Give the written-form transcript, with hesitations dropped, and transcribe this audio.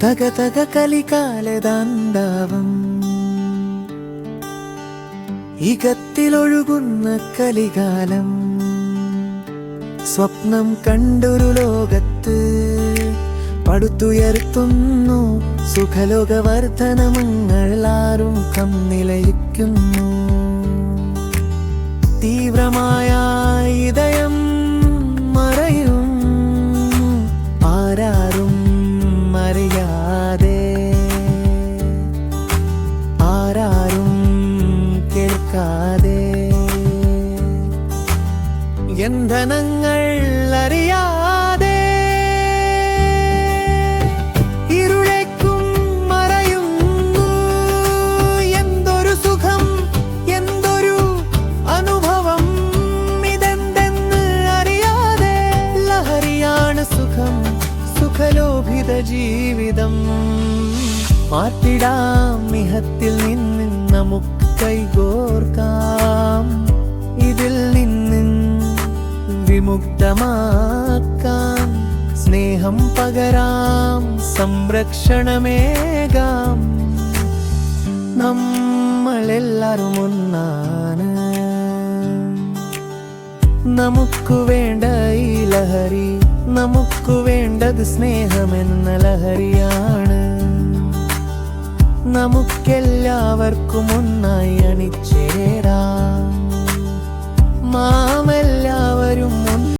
തക തക കലികാലദാന്താവം ഇകത്തിലൊഴുകുന്ന കലികാലം സ്വപ്നം കണ്ടൊരു ലോകത്ത് പടുത്തുയർത്തുന്നു സുഖലോകവർദ്ധനമങ്ങൾ ആരും നിലയിക്കുന്നു തീവ്രമായ ഇതയം മറയും ആരാരും അറിയാതെ ആരാരും കേൾക്കാതെ യന്ത്രങ്ങൾ അറിയാതെ ഇരുളേക്കും മറയുന്നു എന്തൊരു സുഖം എന്തൊരു അനുഭവം ഇതെന്തെന്ന് അറിയാതെ ലഹരിയാണ് സുഖം സുഖലോഭിത ജീവിതം മാറ്റിടാം ഇഹത്തിൽ നിന്ന് നമുക്ക് കൈകോർക്കാം ഇതിൽ നിന്ന് വിമുക്തമാക്കാം സ്നേഹം പകരാം സംരക്ഷണമേകാം നമ്മളെല്ലാരും ഒന്നാണ് നമുക്ക് വേണ്ട ഈ ലഹരി നമുക്ക് വേണ്ടത് സ്നേഹമെന്ന ലഹരിയാണ് നമുക്കെല്ലാവർക്കും ഒന്നായി അണിചേരാം മാമെല്ലാവരും